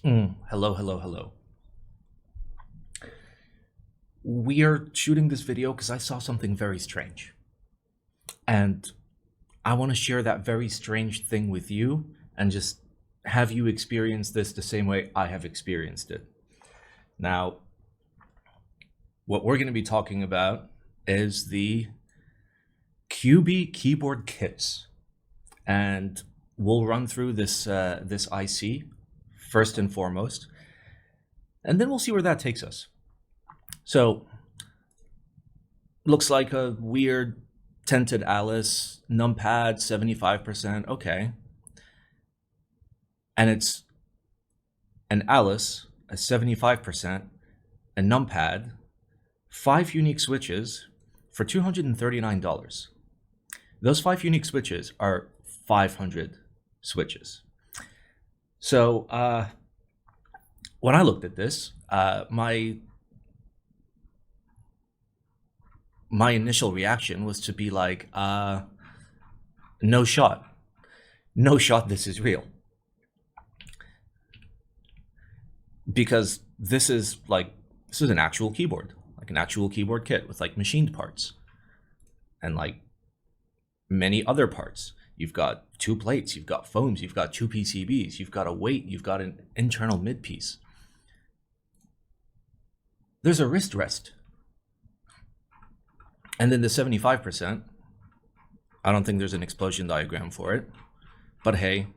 Hello, hello, hello. We are shooting this video because I saw something very strange. And I want to share that very strange thing with you and just have you experience this the same way I have experienced it. Now, what we're going to be talking about is the QB keyboard kits. And we'll run through this IC first and foremost, and then we'll see where that takes us. So, looks like a weird tinted Alice, numpad 75%, okay. And it's an Alice, a 75%, a numpad, 5 unique switches for $239. Those 5 unique switches are 500 switches. So when I looked at this, my initial reaction was to be like, no shot. No shot this is real. Because this is an actual keyboard, like an actual keyboard kit with like machined parts and like many other parts. You've got 2 plates, you've got foams, you've got 2 PCBs, you've got a weight, you've got an internal mid piece. There's a wrist rest. And then the 75%, I don't think there's an explosion diagram for it, but hey,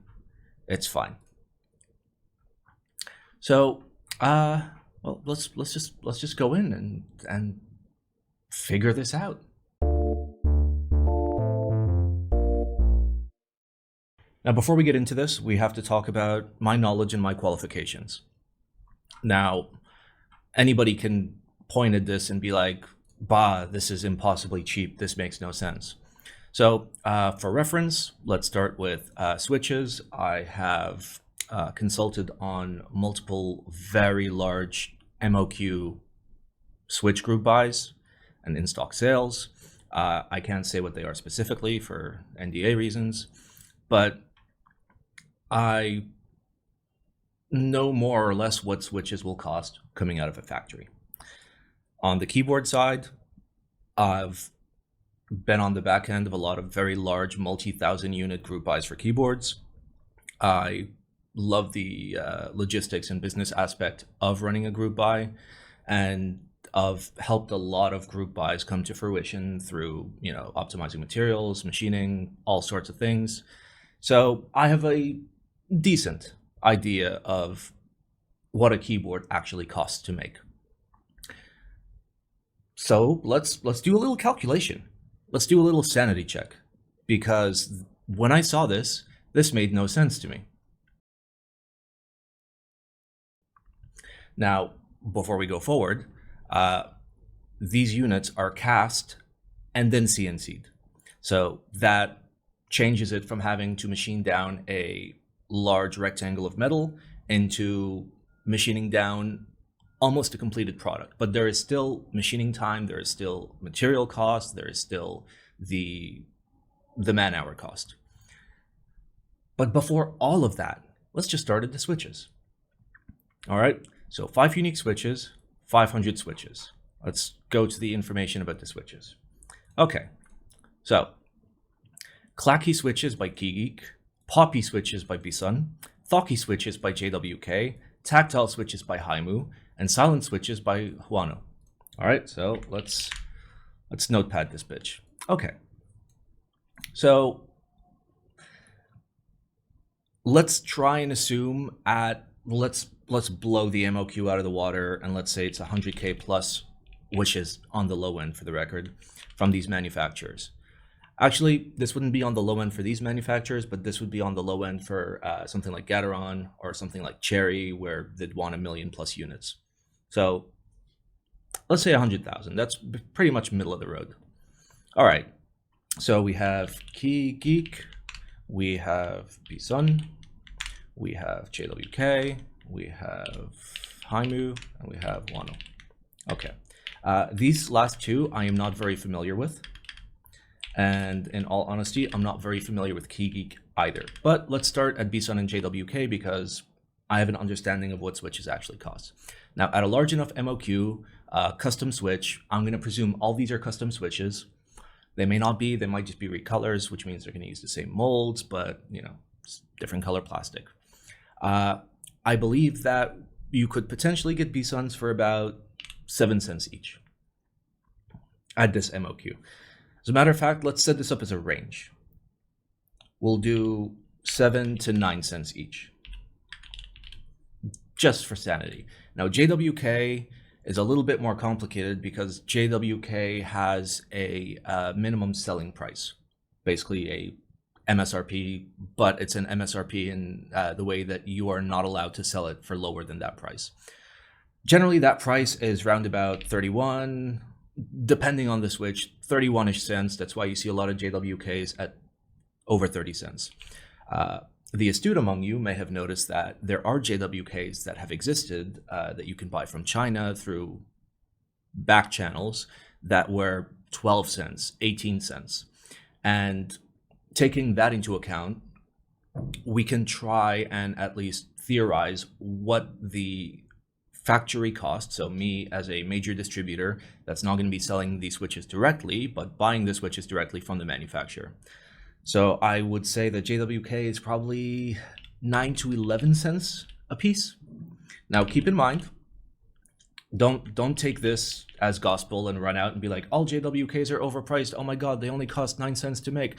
it's fine. So, well, let's just go in and figure this out. Now, before we get into this, we have to talk about my knowledge and my qualifications. Now, anybody can point at this and be like, bah, this is impossibly cheap. This makes no sense. So for reference, let's start with switches. I have consulted on multiple very large MOQ switch group buys and in-stock sales. I can't say what they are specifically for NDA reasons, but I know more or less what switches will cost coming out of a factory. On the keyboard side, I've been on the back end of a lot of very large multi-thousand unit group buys for keyboards. I love the logistics and business aspect of running a group buy, and I've helped a lot of group buys come to fruition through, optimizing materials, machining, all sorts of things. So I have a decent idea of what a keyboard actually costs to make. So let's do a little calculation. Let's do a little sanity check, because when I saw this made no sense to me. Now, before we go forward, these units are cast and then CNC'd. So that changes it from having to machine down a large rectangle of metal into machining down almost a completed product. But there is still machining time, there is still material cost, there is still the man-hour cost. But before all of that, let's just start at the switches. All right, so 5 unique switches, 500 switches. Let's go to the information about the switches. Okay, so Clacky switches by KeyGeek, Poppy switches by Bison, Thocky switches by JWK, Tactile switches by Haimu, and Silent switches by Huano. All right, so let's notepad this bitch. Okay, so let's try and assume let's blow the MOQ out of the water, and let's say it's 100K plus, which is on the low end for the record, from these manufacturers. Actually, this wouldn't be on the low end for these manufacturers, but this would be on the low end for something like Gateron or something like Cherry, where they'd want 1 million plus units. So let's say 100,000. That's pretty much middle of the road. All right. So we have KeyGeek, we have Bison, we have JWK, we have Haimu, and we have Wano. Okay. These last 2 I am not very familiar with. And in all honesty, I'm not very familiar with KeyGeek either. But let's start at Bison and JWK, because I have an understanding of what switches actually cost. Now, at a large enough MOQ, custom switch, I'm going to presume all these are custom switches. They may not be, they might just be recolors, which means they're going to use the same molds, but different color plastic. I believe that you could potentially get BSUNs for about 7 cents each at this MOQ. As a matter of fact, let's set this up as a range. We'll do 7 to 9 cents each, just for sanity. Now, JWK is a little bit more complicated because JWK has a minimum selling price, basically a MSRP, but it's an MSRP in the way that you are not allowed to sell it for lower than that price. Generally, that price is round about 31, depending on the switch, 31-ish cents. That's why you see a lot of JWKs at over 30 cents. The astute among you may have noticed that there are JWKs that have existed that you can buy from China through back channels that were 12 cents, 18 cents. And taking that into account, we can try and at least theorize what the factory cost, so me as a major distributor that's not going to be selling these switches directly, but buying the switches directly from the manufacturer. So I would say that JWK is probably 9 to 11 cents a piece. Now keep in mind, don't take this as gospel and run out and be like, all JWKs are overpriced. Oh my God, they only cost 9 cents to make.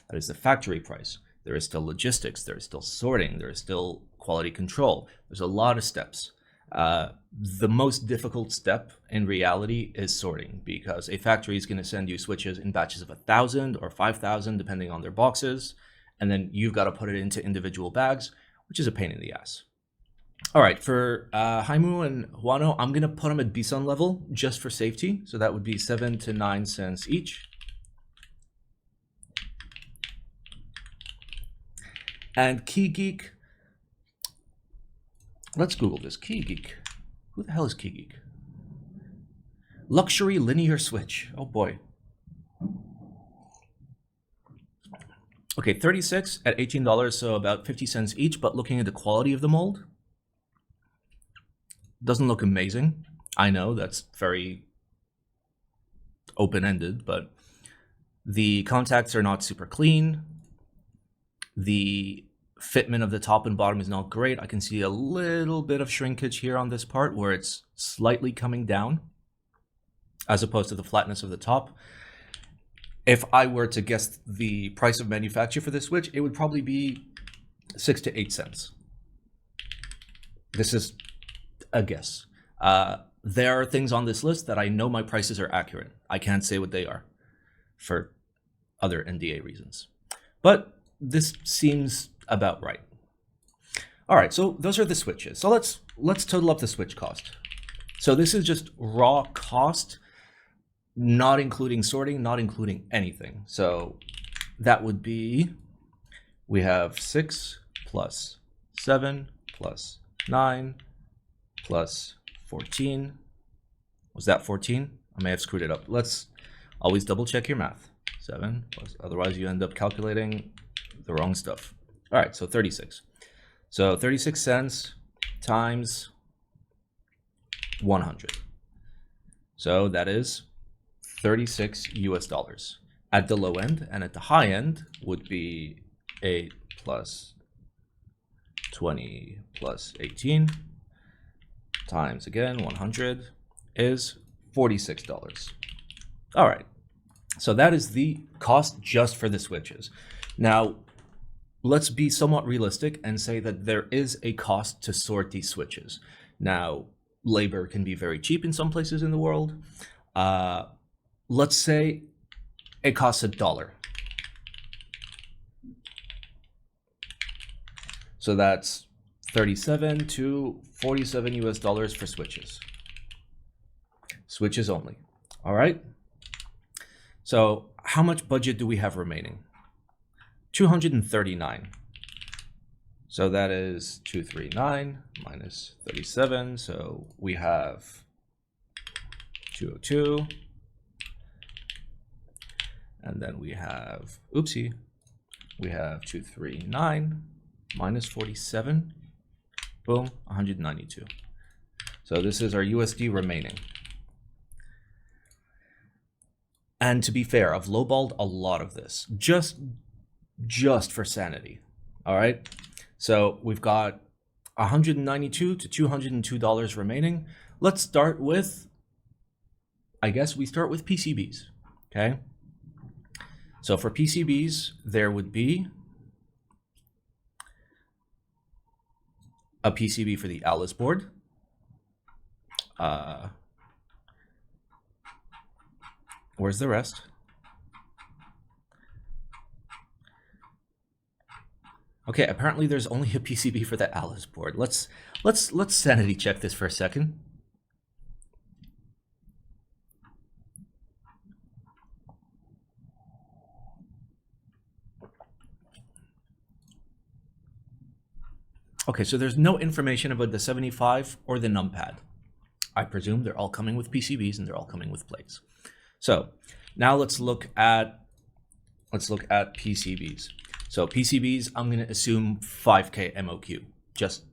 That is the factory price. There is still logistics, there is still sorting, there is still quality control. There's a lot of steps. The most difficult step in reality is sorting, because a factory is going to send you switches in batches of 1,000 or 5,000, depending on their boxes. And then you've got to put it into individual bags, which is a pain in the ass. All right, for Haimu and Huano, I'm going to put them at BSUN level just for safety. So that would be 7 to 9 cents each. And Key Geek, let's Google this. Key Geek. Who the hell is Key Geek? Luxury linear switch. Oh boy. Okay, 36 at $18, so about 50 cents each, but looking at the quality of the mold, doesn't look amazing. I know that's very open-ended, but the contacts are not super clean. The fitment of the top and bottom is not great. I can see a little bit of shrinkage here on this part where it's slightly coming down as opposed to the flatness of the top. If I were to guess the price of manufacture for this switch, it would probably be 6 to 8 cents. This is a guess. There are things on this list that I know my prices are accurate. I can't say what they are for other NDA reasons. But this seems about right. All right, so those are the switches. So let's total up the switch cost. So this is just raw cost, not including sorting, not including anything. So that would be, we have 6 plus 7 plus 9 plus 14. Was that 14? I may have screwed it up. Let's always double check your math. 7 plus, otherwise you end up calculating the wrong stuff. All right, so 36. So 36 cents times 100. So that is 36 US dollars at the low end, and at the high end would be 8 plus 20 plus 18 times, again, 100 is $46. All right, so that is the cost just for the switches. Now, let's be somewhat realistic and say that there is a cost to sort these switches. Now, labor can be very cheap in some places in the world. Let's say it costs $1. So that's 37 to 47 US dollars for switches. Switches only. All right. So how much budget do we have remaining? 239. So that is 239 minus 37. So we have 202. And then we have, oopsie, we have 239 minus 47 Boom, 192. So this is our USD remaining. And to be fair, I've lowballed a lot of this just for sanity. All right. So we've got $192 to $202 remaining. Let's start with, I guess we start with PCBs. Okay. So for PCBs, there would be a PCB for the Alice board. Where's the rest? Okay, apparently there's only a PCB for the Alice board. Let's sanity check this for a second. Okay, so there's no information about the 75 or the numpad. I presume they're all coming with PCBs and they're all coming with plates. So now let's look at PCBs. So PCBs, I'm going to assume 5K MOQ, just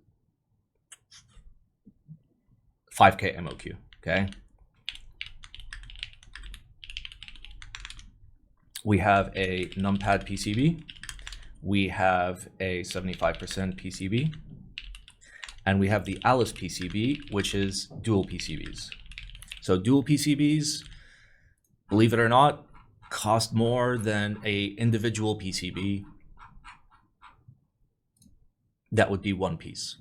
5K MOQ, okay? We have a numpad PCB, we have a 75% PCB, and we have the Alice PCB, which is dual PCBs. So dual PCBs, believe it or not, cost more than a individual PCB. That would be one piece.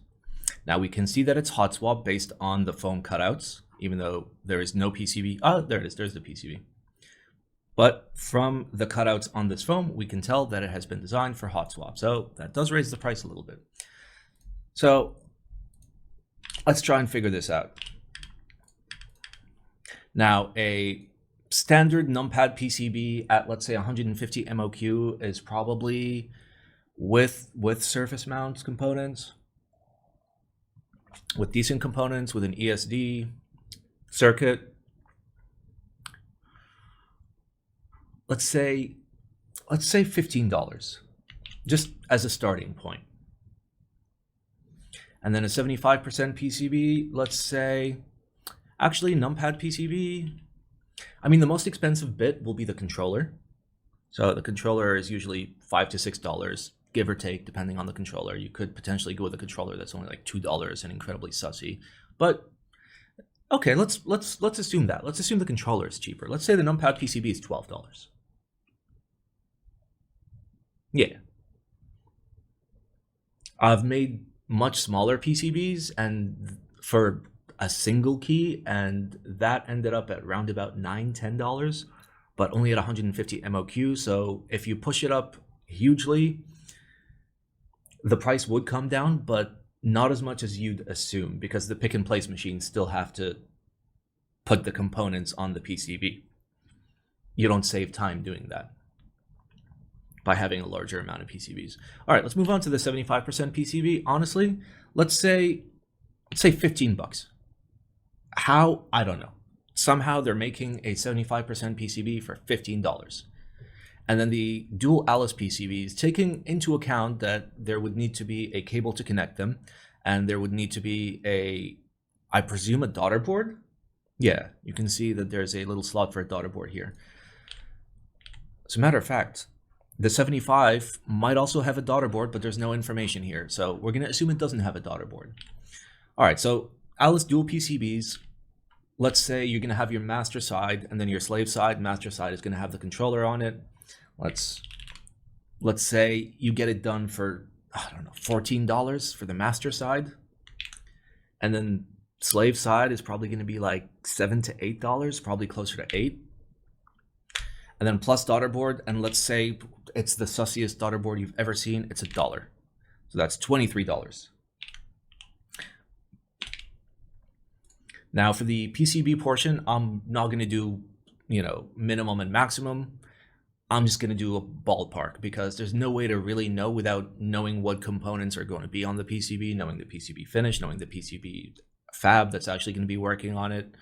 Now we can see that it's hot swap based on the foam cutouts, even though there is no PCB. Oh, there it is, there's the PCB. But from the cutouts on this foam, we can tell that it has been designed for hot swap. So that does raise the price a little bit. So let's try and figure this out. Now, a standard numpad PCB at, let's say, 150 MOQ is probably with surface mount components, with decent components, with an ESD circuit. Let's say $15, just as a starting point. And then a 75% PCB, let's say, actually numpad PCB, I mean, the most expensive bit will be the controller. So the controller is usually $5 to $6, give or take, depending on the controller. You could potentially go with a controller that's only like $2 and incredibly sussy. But okay, let's assume that. Let's assume the controller is cheaper. Let's say the numpad PCB is $12. Yeah. I've made much smaller PCBs and for a single key, and that ended up at around about $9, $10, but only at 150 MOQ. So if you push it up hugely, the price would come down, but not as much as you'd assume, because the pick and place machines still have to put the components on the PCB. You don't save time doing that by having a larger amount of PCBs. All right, let's move on to the 75% PCB. Honestly, let's say $15. How? I don't know. Somehow they're making a 75% PCB for $15. And then the dual Alice PCBs, taking into account that there would need to be a cable to connect them, and there would need to be I presume, a daughter board. Yeah, you can see that there's a little slot for a daughter board here. As a matter of fact, the 75 might also have a daughter board, but there's no information here. So we're going to assume it doesn't have a daughter board. All right, so Alice dual PCBs, let's say you're going to have your master side and then your slave side. Master side is going to have the controller on it. Let's say you get it done for, I don't know, $14 for the master side. And then slave side is probably going to be like $7 to $8, probably closer to $8. And then plus daughter board, and let's say it's the sussiest daughter board you've ever seen, it's $1. So that's $23. Now for the PCB portion, I'm not going to do, minimum and maximum. I'm just going to do a ballpark, because there's no way to really know without knowing what components are going to be on the PCB, knowing the PCB finish, knowing the PCB fab that's actually going to be working on it,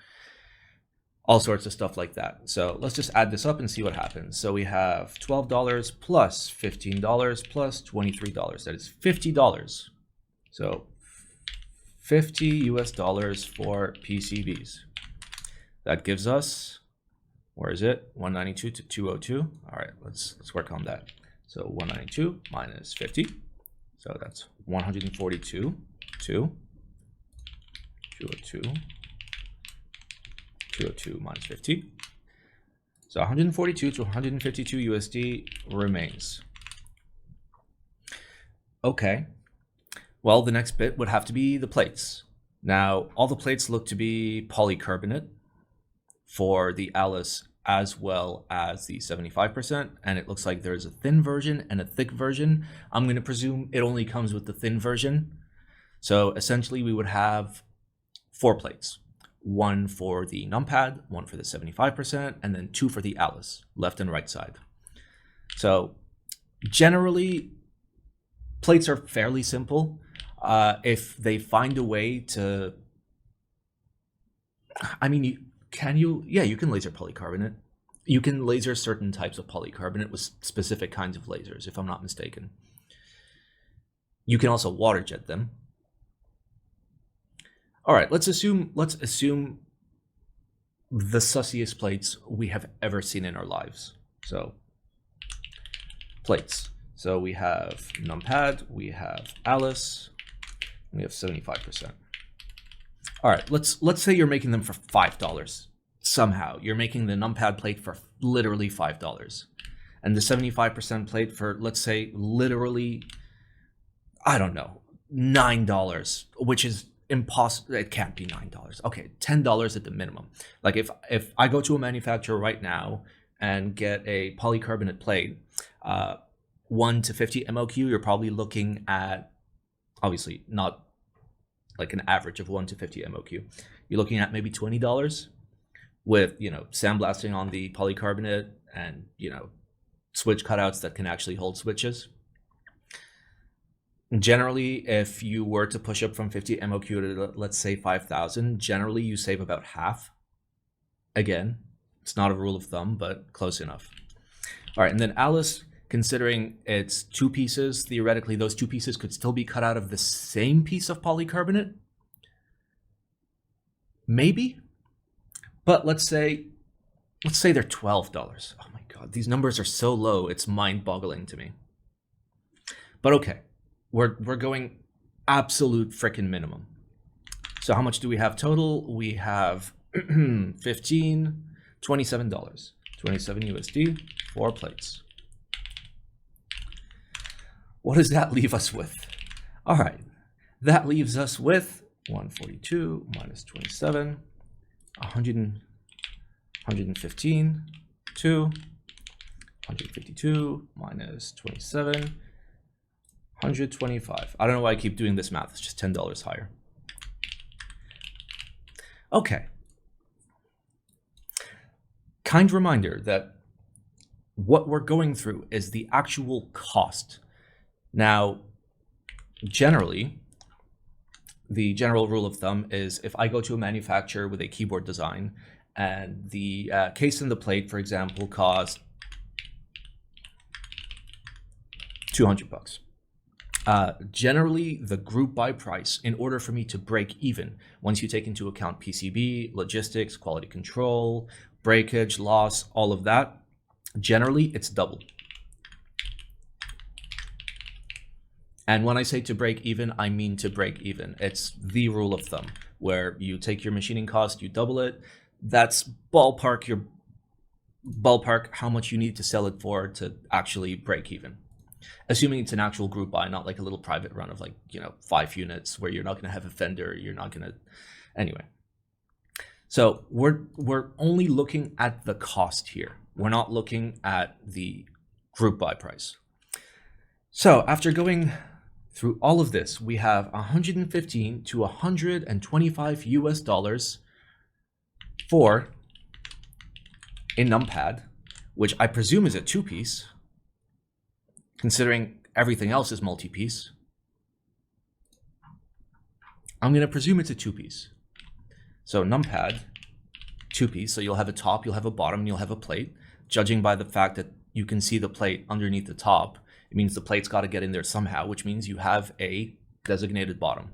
all sorts of stuff like that. So let's just add this up and see what happens. So we have $12 plus $15 plus $23. That is $50. So 50 US dollars for PCBs. That gives us, where is it? 192 to 202. All right, let's work on that. So 192 minus 50. So that's 142 to 202. 202 minus 50. So 142 to 152 USD remains. Okay. Well, the next bit would have to be the plates. Now, all the plates look to be polycarbonate for the Alice as well as the 75%, and it looks like there's a thin version and a thick version. I'm going to presume it only comes with the thin version. So essentially we would have 4 plates. 1 for the numpad, 1 for the 75%, and then 2 for the Alice, left and right side. So generally, plates are fairly simple. If they find a way to, I mean, you can laser polycarbonate. You can laser certain types of polycarbonate with specific kinds of lasers, if I'm not mistaken. You can also water jet them. All right, let's assume the sussiest plates we have ever seen in our lives. So plates. So we have numpad, we have Alice, we have 75%. All right, let's say you're making them for $5. Somehow you're making the numpad plate for literally $5, and the 75% plate for, let's say, literally, I don't know, $9, which is impossible. It can't be $9. Okay, $10 at the minimum. Like if I go to a manufacturer right now and get a polycarbonate plate, 1 to 50 MOQ, you're probably looking at, obviously not like an average of 1 to 50 MOQ. You're looking at maybe $20 with, you know, sandblasting on the polycarbonate and, you know, switch cutouts that can actually hold switches. Generally, if you were to push up from 50 MOQ to, let's say, 5,000, generally you save about half. Again, it's not a rule of thumb, but close enough. All right, and then Alice, considering it's 2 pieces, theoretically those 2 pieces could still be cut out of the same piece of polycarbonate. Maybe, but let's say they're $12. Oh my God, these numbers are so low, it's mind-boggling to me. But okay. We're going absolute freaking minimum. So how much do we have total? We have $27. 27 USD, 4 plates. What does that leave us with? All right, that leaves us with 142 minus 27, 115 to 152 minus 27. 125. I don't know why I keep doing this math. It's just $10 higher. Okay. Kind reminder that what we're going through is the actual cost. Now, generally, the general rule of thumb is if I go to a manufacturer with a keyboard design and the case and the plate, for example, cost $200. Generally, the group buy price, in order for me to break even, once you take into account PCB, logistics, quality control, breakage, loss, all of that, generally it's double. And when I say to break even, I mean to break even. It's the rule of thumb, where you take your machining cost, you double it. That's ballpark how much you need to sell it for to actually break even. Assuming it's an actual group buy, not like a little private run of 5 units where you're not going to have a vendor, you're not going to, anyway. So we're only looking at the cost here. We're not looking at the group buy price. So after going through all of this, we have 115 to 125 US dollars for a numpad, which I presume is a 2-piece. Considering everything else is multi-piece, I'm going to presume it's a 2-piece. So numpad, 2-piece, so you'll have a top, you'll have a bottom, and you'll have a plate. Judging by the fact that you can see the plate underneath the top, it means the plate's got to get in there somehow, which means you have a designated bottom.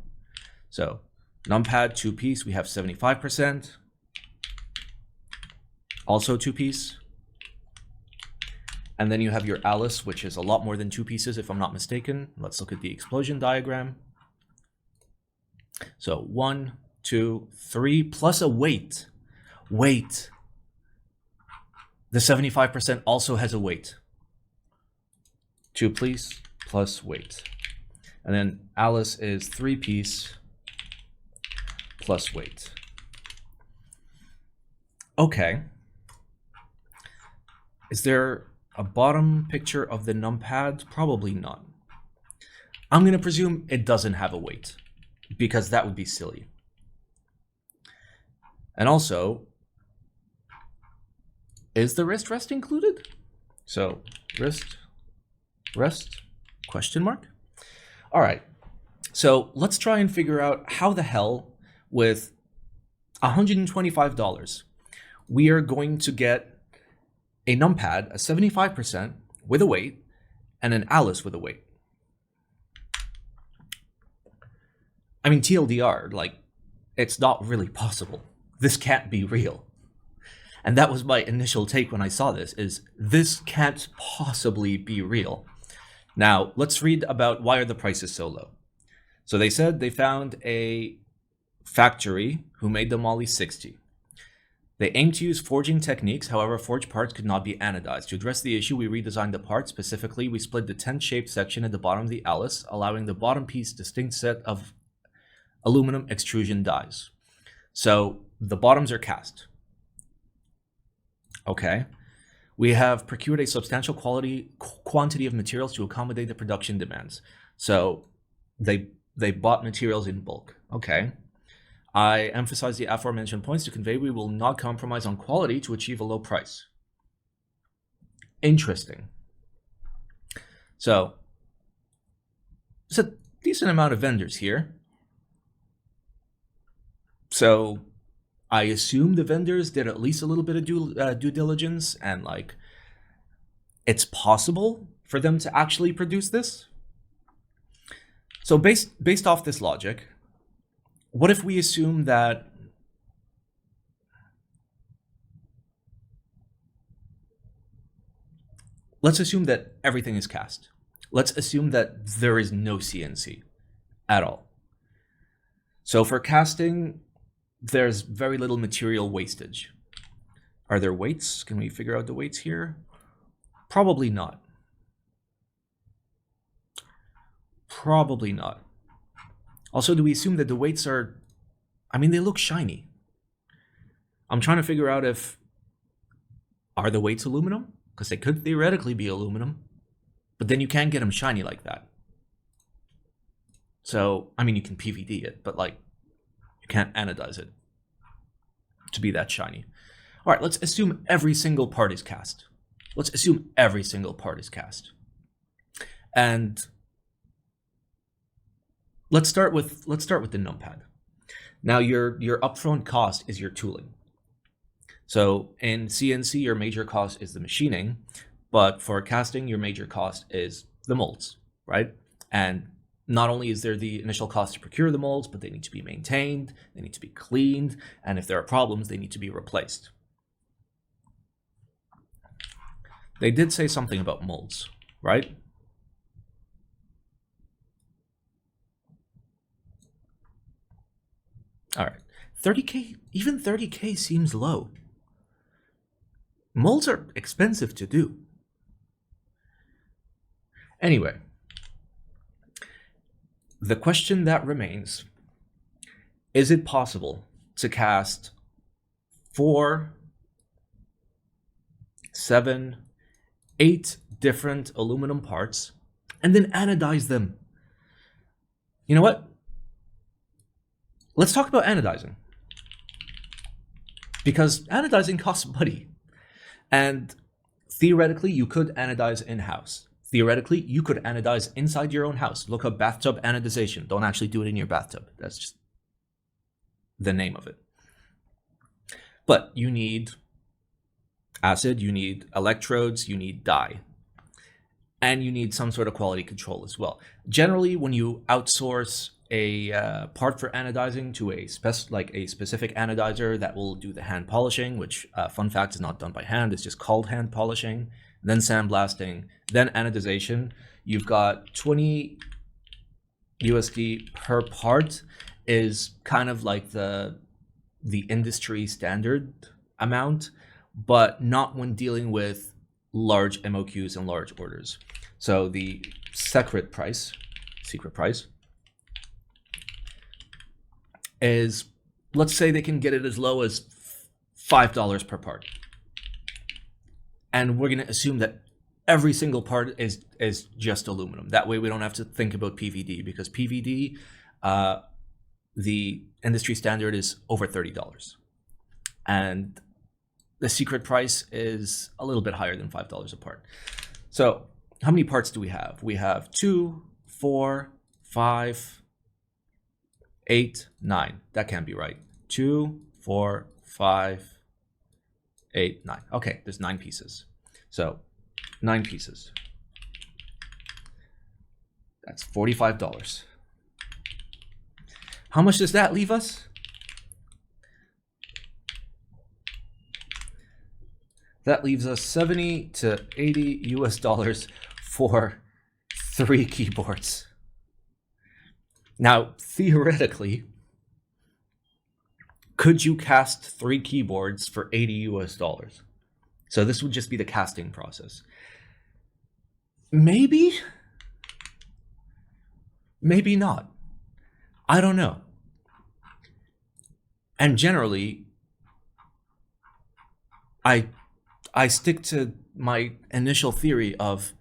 So Numpad 2-piece, we have 75%. Also 2-piece. And then you have your Alice, which is a lot more than 2 pieces, if I'm not mistaken. Let's look at the explosion diagram. So 1, 2, 3, plus a weight. Weight. The 75% also has a weight. 2 piece plus weight. And then Alice is 3-piece plus weight. Okay. Is there a bottom picture of the numpad? Probably not. I'm going to presume it doesn't have a weight, because that would be silly. And also, is the wrist rest included? So wrist rest question mark. All right. So let's try and figure out how the hell with $125 we are going to get a numpad, a 75% with a weight, and an Alice with a weight. I mean, TLDR, like, it's not really possible. This can't be real. And that was my initial take when I saw this can't possibly be real. Now, let's read about why are the prices so low. So they said they found a factory who made the Moly 60. They aimed to use forging techniques, however, forged parts could not be anodized. To address the issue, we redesigned the part. Specifically, we split the tent-shaped section at the bottom of the Alice, allowing the bottom piece distinct set of aluminum extrusion dies. So the bottoms are cast. Okay. We have procured a substantial quantity of materials to accommodate the production demands. So they bought materials in bulk. Okay. I emphasize the aforementioned points to convey we will not compromise on quality to achieve a low price. Interesting. So there's a decent amount of vendors here. So I assume the vendors did at least a little bit of due diligence, and like, it's possible for them to actually produce this. So based off this logic, what if we assume that let's assume that everything is cast. Let's assume that there is no CNC at all. So for casting, there's very little material wastage. Are there weights? Can we figure out the weights here? Probably not. Probably not. Also, do we assume that the weights are, I mean, they look shiny. I'm trying to figure out are the weights aluminum? Because they could theoretically be aluminum, but then you can't get them shiny like that. So, I mean, you can PVD it, but like, you can't anodize it to be that shiny. All right, let's assume every single part is cast. Let's assume every single part is cast. And let's start with the numpad. Now your upfront cost is your tooling. So in CNC, your major cost is the machining, but for casting, your major cost is the molds, right? And not only is there the initial cost to procure the molds, but they need to be maintained, they need to be cleaned, and if there are problems, they need to be replaced. They did say something about molds, right? All right, 30K, even 30K seems low. Molds are expensive to do. Anyway, the question that remains, is it possible to cast 4, 7, 8 different aluminum parts and then anodize them? You know what? Let's talk about anodizing. Because anodizing costs money. And theoretically, you could anodize in-house. Theoretically, you could anodize inside your own house. Look up bathtub anodization. Don't actually do it in your bathtub. That's just the name of it. But you need acid, you need electrodes, you need dye. And you need some sort of quality control as well. Generally, when you outsource a part for anodizing to a specific anodizer that will do the hand polishing, which fun fact is not done by hand, it's just called hand polishing, then sandblasting, then anodization. You've got 20 USD per part is kind of like the industry standard amount, but not when dealing with large MOQs and large orders. So the secret price is, let's say they can get it as low as $5 per part. And we're going to assume that every single part is just aluminum. That way we don't have to think about PVD, because PVD, the industry standard is over $30. And the secret price is a little bit higher than $5 a part. So how many parts do we have? We have 2, 4, 5, 8, 9. That can't be right. 2, 4, 5, 8, 9. Okay, there's 9 pieces. So 9 pieces. That's $45. How much does that leave us? That leaves us 70 to 80 US dollars for 3 keyboards. Now, theoretically, could you cast 3 keyboards for 80 US dollars? So this would just be the casting process. Maybe? Maybe not. I don't know. And generally, I stick to my initial theory of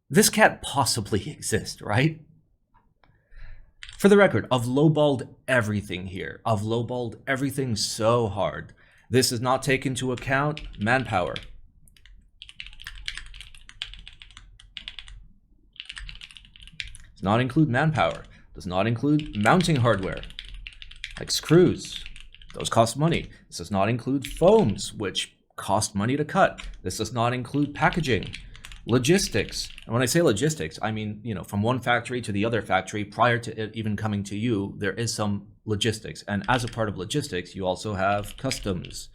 this can't possibly exist, right? For the record, I've lowballed everything here. I've lowballed everything so hard. This does not take into account manpower. Does not include manpower. Does not include mounting hardware, like screws. Those cost money. This does not include foams, which cost money to cut. This does not include packaging, logistics. And when I say logistics, I mean, you know, from one factory to the other factory prior to it even coming to you, there is some logistics. And as a part of logistics, you also have customs,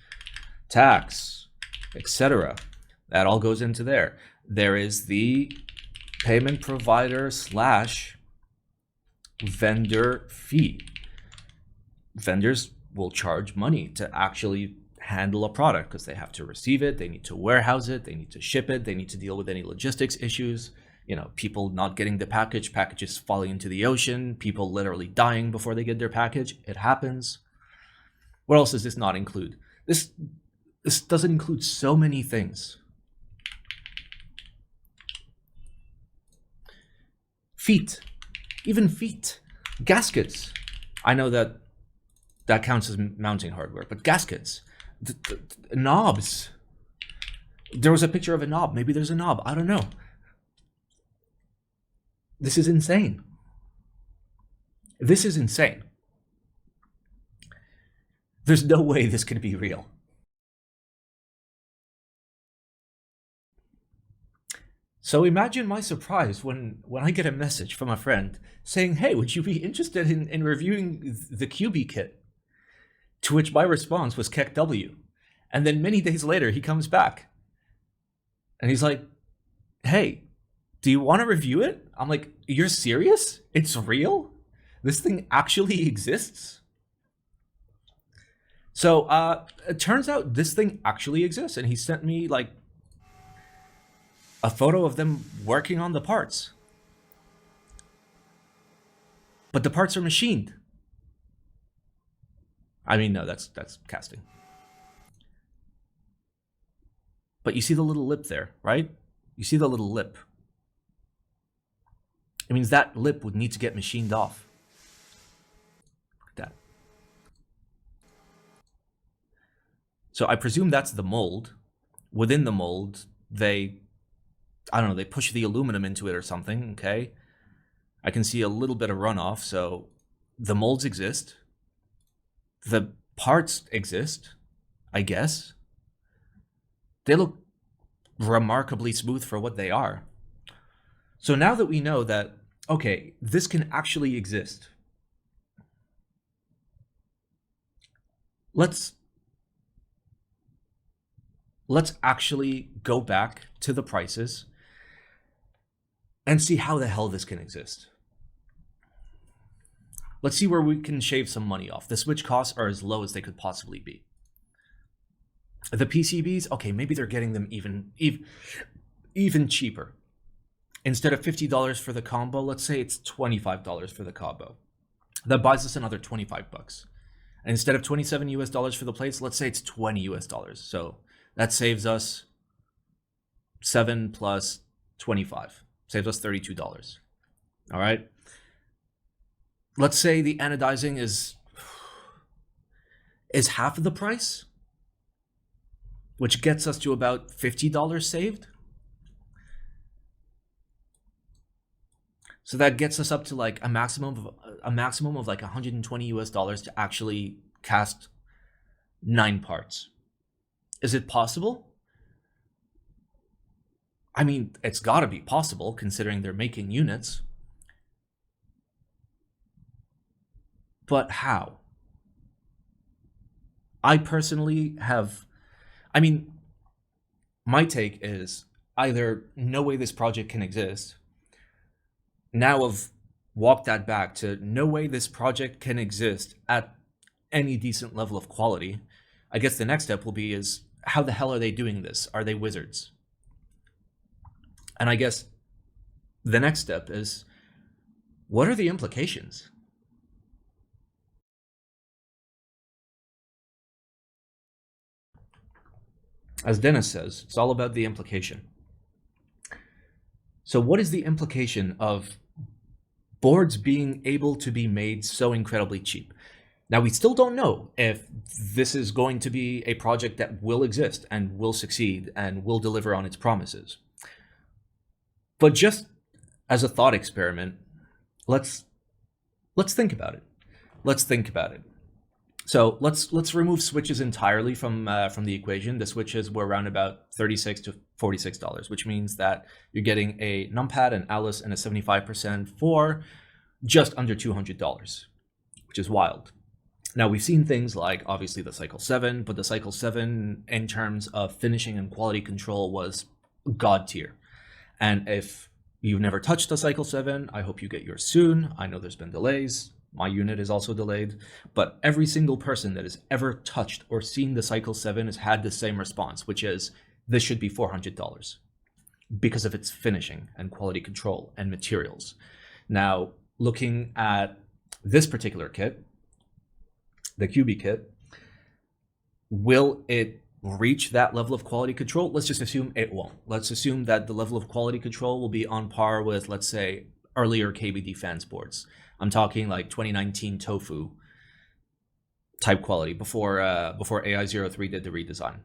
tax, etc. That all goes into there. There is the payment provider / vendor fee. Vendors will charge money to actually handle a product because they have to receive it, they need to warehouse it, they need to ship it, they need to deal with any logistics issues, you know, people not getting the package, packages falling into the ocean, people literally dying before they get their package. It happens. What else does this not include? This doesn't include so many things. Feet, even feet, gaskets. I know that counts as mounting hardware, but gaskets, the knobs. There was a picture of a knob. Maybe there's a knob. I don't know. This is insane. This is insane. There's no way this could be real. So imagine my surprise when I get a message from a friend saying, hey, would you be interested in reviewing the QB kit? To which my response was Keck W. And then many days later, he comes back. And he's like, hey, do you want to review it? I'm like, you're serious? It's real? This thing actually exists? So it turns out this thing actually exists. And he sent me like a photo of them working on the parts. But the parts are machined. I mean, no, that's casting. But you see the little lip there, right? You see the little lip. It means that lip would need to get machined off. Look at that. So I presume that's the mold. Within the mold, they push the aluminum into it or something, okay? I can see a little bit of runoff, so the molds exist. The parts exist, I guess. They look remarkably smooth for what they are. So now that we know that, okay, this can actually exist, let's actually go back to the prices and see how the hell this can exist. Let's see where we can shave some money off. The switch costs are as low as they could possibly be. The PCBs, okay, maybe they're getting them even cheaper. Instead of $50 for the combo, let's say it's $25 for the combo. That buys us another 25 bucks. And instead of 27 US dollars for the plates, let's say it's 20 US dollars. So that saves us 7 plus 25. Saves us $32. All right. Let's say the anodizing is half of the price, which gets us to about $50 saved. So that gets us up to like a maximum of like 120 US dollars to actually cast 9 parts. Is it possible? I mean, it's got to be possible considering they're making units. But how? I personally have, I mean, my take is either no way this project can exist. Now I've walked that back to no way this project can exist at any decent level of quality. I guess the next step will be is how the hell are they doing this? Are they wizards? And I guess the next step is what are the implications? As Dennis says, it's all about the implication. So what is the implication of boards being able to be made so incredibly cheap? Now, we still don't know if this is going to be a project that will exist and will succeed and will deliver on its promises. But just as a thought experiment, let's think about it. Let's think about it. So let's remove switches entirely from the equation. The switches were around about $36 to $46, which means that you're getting a numpad, an Alice, and a 75% for just under $200, which is wild. Now, we've seen things like obviously the Cycle 7, but the Cycle 7 in terms of finishing and quality control was god tier. And if you've never touched a Cycle 7, I hope you get yours soon. I know there's been delays. My unit is also delayed, but every single person that has ever touched or seen the Cycle 7 has had the same response, which is this should be $400 because of its finishing and quality control and materials. Now, looking at this particular kit, the QB kit, will it reach that level of quality control? Let's just assume it won't. Let's assume that the level of quality control will be on par with, let's say, earlier KBD fans boards. I'm talking like 2019 Tofu type quality before AI03 did the redesign.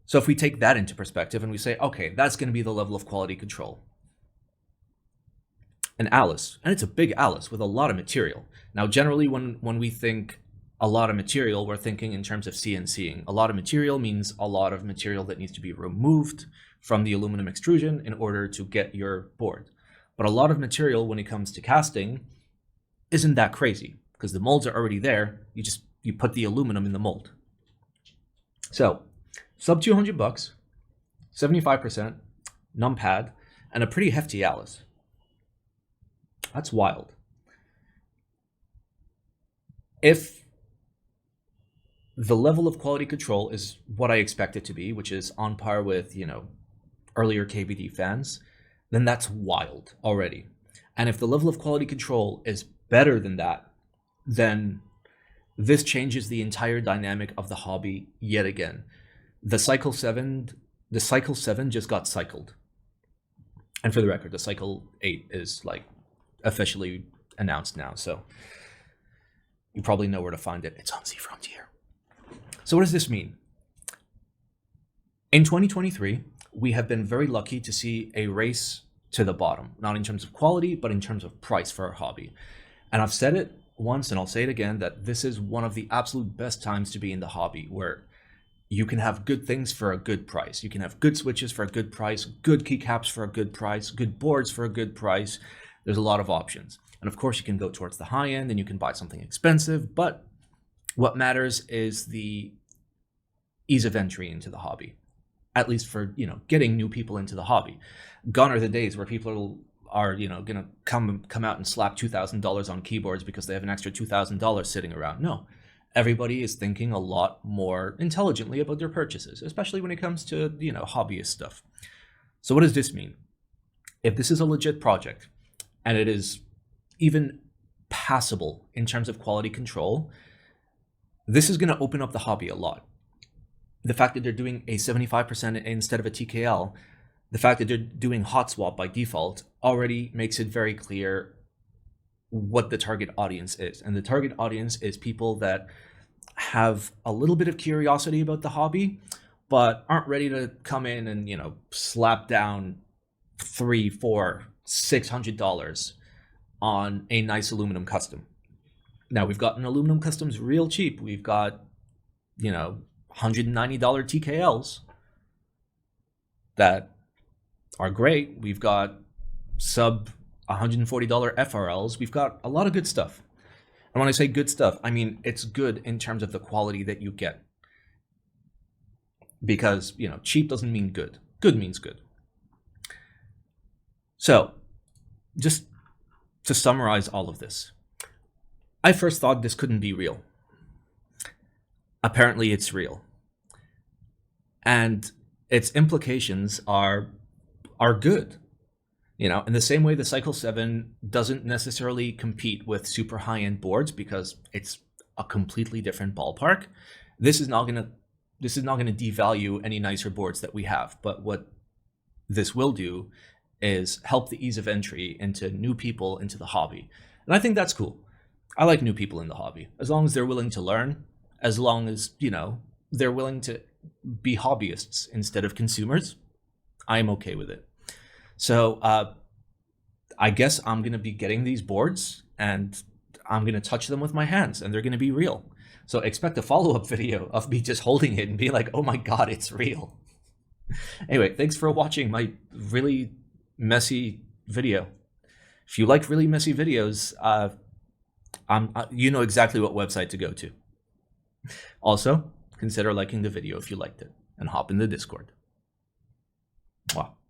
So if we take that into perspective and we say, okay, that's going to be the level of quality control. An Alice, and it's a big Alice with a lot of material. Now, generally when we think a lot of material, we're thinking in terms of CNCing. A lot of material means a lot of material that needs to be removed from the aluminum extrusion in order to get your board. But a lot of material when it comes to casting isn't that crazy because the molds are already there. You put the aluminum in the mold. So sub $200, 75%, numpad, and a pretty hefty Alice. That's wild. If the level of quality control is what I expect it to be, which is on par with, earlier KBD fans, then that's wild already. And if the level of quality control is better than that, then this changes the entire dynamic of the hobby yet again. The Cycle 7 just got cycled. And for the record, the Cycle 8 is like officially announced now, so you probably know where to find it. It's on Z Frontier. So what does this mean? In 2023, we have been very lucky to see a race to the bottom, not in terms of quality, but in terms of price for our hobby. And I've said it once and I'll say it again, that this is one of the absolute best times to be in the hobby, where you can have good things for a good price. You can have good switches for a good price, good keycaps for a good price, good boards for a good price. There's a lot of options. And of course you can go towards the high end and you can buy something expensive, but What matters is the ease of entry into the hobby, at least for, getting new people into the hobby. Gone are the days where people are, gonna come out and slap $2,000 on keyboards because they have an extra $2,000 sitting around. No, everybody is thinking a lot more intelligently about their purchases, especially when it comes to, hobbyist stuff. So what does this mean? If this is a legit project and it is even passable in terms of quality control, this is going to open up the hobby a lot. The fact that they're doing a 75% instead of a TKL, the fact that they're doing hot swap by default already makes it very clear what the target audience is. And the target audience is people that have a little bit of curiosity about the hobby, but aren't ready to come in and, slap down $300, $400, $600 on a nice aluminum custom. Now, we've gotten aluminum customs real cheap. We've got, $190 TKLs that are great. We've got sub $140 FRLs. We've got a lot of good stuff. And when I say good stuff, I mean it's good in terms of the quality that you get. Because, cheap doesn't mean good. Good means good. So, just to summarize all of this, I first thought this couldn't be real. Apparently it's real. And its implications are good. In the same way the Cycle 7 doesn't necessarily compete with super high-end boards because it's a completely different ballpark, this is not going to devalue any nicer boards that we have. But what this will do is help the ease of entry into new people into the hobby. And I think that's cool. I like new people in the hobby, as long as they're willing to learn, as long as, they're willing to be hobbyists instead of consumers. I'm okay with it. So I guess I'm going to be getting these boards and I'm going to touch them with my hands and they're going to be real. So expect a follow-up video of me just holding it and being like, oh my God, it's real. Anyway, thanks for watching my really messy video. If you like really messy videos, you know exactly what website to go to. Also, consider liking the video if you liked it and hop in the Discord. Wow.